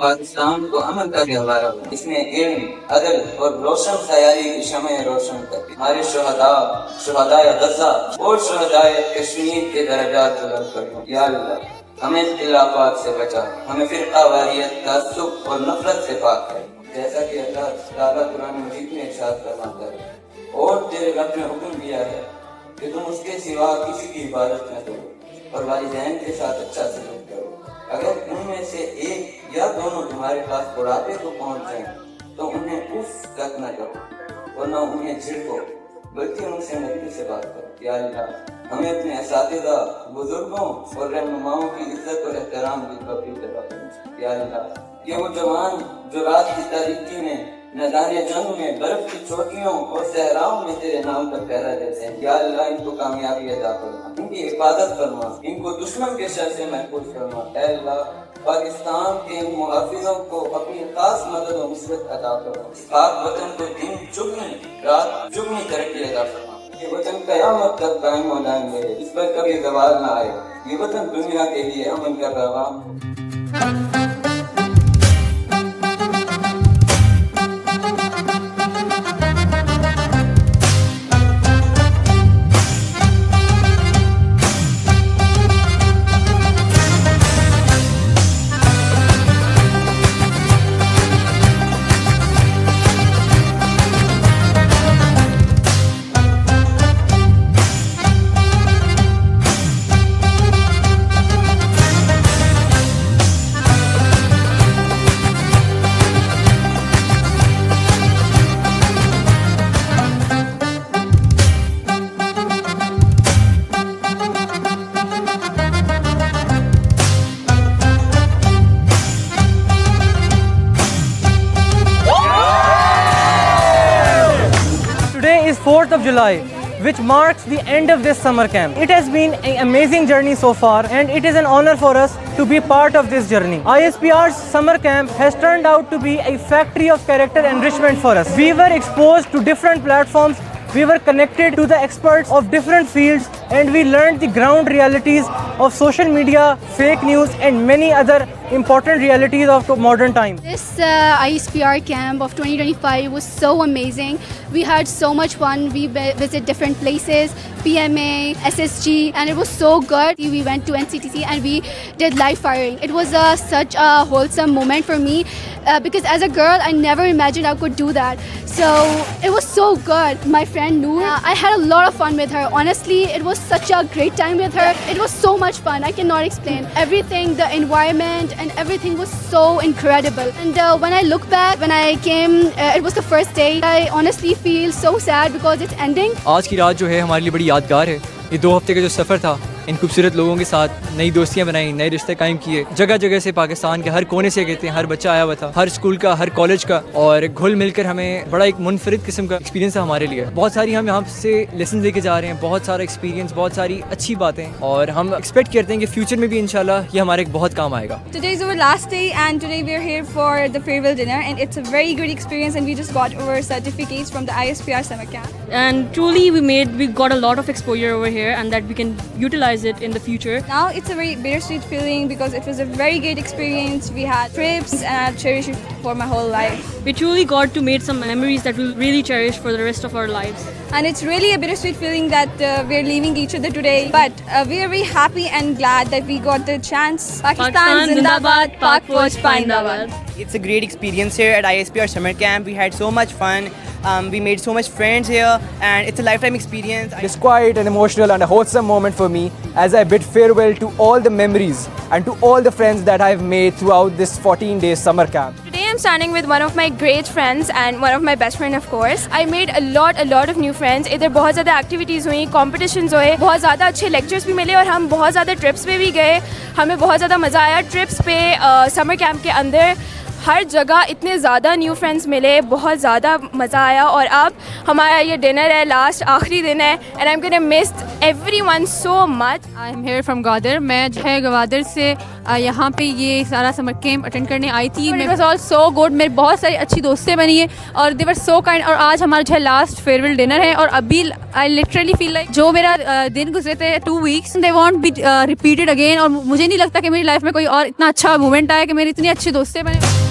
पाकिस्तान को अमन का गहवारा हो। इसने इल्म, अदल और रोशन ख्याली की शमए रोशन कर दी। हमारे शुहदाए गज़ा और शुहदाए कश्मीर के दर्जात बुलंद कर। या अल्लाह हमें इख्तिलाफात से बचा, हमें फिरकावारियत, तअस्सुब और नफरत से पाक कर। जैसा कि अल्लाह ताला कुरान मजीद में इरशाद फरमाता है, और तेरे रब ने हुक्म दिया है कि तुम उसके सिवा किसी की इबादत न करो और वालिदैन के साथ अच्छा सलूक करो। अगर उनमें से एक या दोनों तुम्हारे पास बुढ़ापे को पहुंच जाएं तो उन्हें उफ तक न करो और न उन्हें झिड़को, बल्कि उनसे नरमी से बात करो। या अल्लाह हमें अपने असातिज़ा, बुजुर्गों और रहनुमाओं की इज्जत और एहतराम की तौफीक अता फरमा। या अल्लाह ये वो जवान जो रात की तारीकी में, मैदान जंग में, बर्फ की चोटियों और सहराओं में तेरे नाम पर पहरा देते हैं, या अल्लाह इनको कामयाबी अता फरमा, इनकी हिफाजत फरमा, इनको दुश्मन के शर से महफूज फरमा। ऐ अल्लाह पाकिस्तान के मुहाफिजों को अपनी खास मदद और नुसरत अता फरमा। पाक वतन को दिन चुगनी रात चुगनी तरक्की अता फरमा। ये वतन कयामत तक कायम और दायम रहे, इस पर कभी ज़वाल न आए। ये वतन दुनिया के लिए अमन का पैगाम हो। Today is 4th of July, which marks the end of this summer camp. It has been an amazing journey so far, and it is an honor for us to be part of this journey. ISPR's summer camp has turned out to be a factory of character enrichment for us. We were exposed to different platforms, we were connected to the experts of different fields, and we learned the ground realities of social media, fake news, and many other important realities of modern times. This ISPR camp of 2025 was so amazing. We had so much fun. We visited different places, PMA, SSG, and it was so good. We went to NCTC and we did live firing. It was such a wholesome moment for me because as a girl, I never imagined I could do that. So it was so good. My friend Noor, I had a lot of fun with her. Honestly, it was such a great time with her. It was so much fun. I cannot explain. Everything, the environment and everything was so incredible. And when I look back, when I came, it was the first day. I honestly feel so sad because it's ending. आज की रात जो है हमारे लिए बड़ी यादगार है। ये 2 हफ्ते का जो सफ़र था, इन खूबसूरत लोगों के साथ नई दोस्तियां बनाई, नए रिश्ते कायम किए। जगह जगह से पाकिस्तान के हर कोने से कहते हैं हर बच्चा आया हुआ था, हर स्कूल का, हर कॉलेज का, और घुल मिलकर हमें बड़ा एक मुनफरिद किस्म का एक्सपीरियंस है हमारे लिए। बहुत सारी हम यहाँ से लेसन लेके जा रहे हैं, बहुत सारा एक्सपीरियंस, बहुत सारी अच्छी बातें, और हम एक्सपेक्ट करते हैं कि फ्यूचर में भी इंशाल्लाह ये हमारे बहुत काम आएगा। Today is our last day and today we are here for the farewell dinner and it's a very good experience and we just got our certificates from the ISPR summer camp. And truly we got a lot of exposure over here and that we can utilize it in the future. Now it's a very bittersweet feeling because it was a very great experience. We had trips and I cherish it for my whole life. We truly got to make some memories that we'll really cherish for the rest of our lives. And it's really a bittersweet feeling that we're leaving each other today. But we are very happy and glad that we got the chance. Pakistan Zindabad, Pak Fauj Paindabad. It's a great experience here at ISPR summer camp. We had so much fun. We made so much friends here and it's a lifetime experience. It's quite an emotional and a wholesome moment for me as I bid farewell to all the memories and to all the friends that I've made throughout this 14-day summer camp. Today I'm standing with one of my great friends and one of my best friend of course. I made a lot of new friends. इधर बहुत ज़्यादा activities हुई, competitions हुए, बहुत ज़्यादा अच्छे lectures भी मिले और हम बहुत ज़्यादा trips पे भी गए. हमें बहुत ज़्यादा मज़ा आया trips पे, summer camp के अंदर. हर जगह इतने ज़्यादा न्यू फ्रेंड्स मिले, बहुत ज़्यादा मज़ा आया। और अब हमारा ये डिनर है, लास्ट आखिरी दिन है and I am gonna miss everyone so much. I am here from Gwadar. मैं जो है ग्वादर से यहाँ पे ये सारा समर कैंप अटेंड करने आई थी। It was all so good, मेरी बहुत सारी अच्छी दोस्तें बनी है और दे वर सो काइंड। और आज हमारा जो है लास्ट फेयरवेल डिनर है और अभी आई लिटरली फील लाइक जो मेरा दिन गुजरे थे 2 weeks they want be repeated again. और मुझे नहीं लगता कि मेरी लाइफ में कोई और इतना अच्छा मोमेंट आया कि मेरी इतनी अच्छी दोस्तें बने।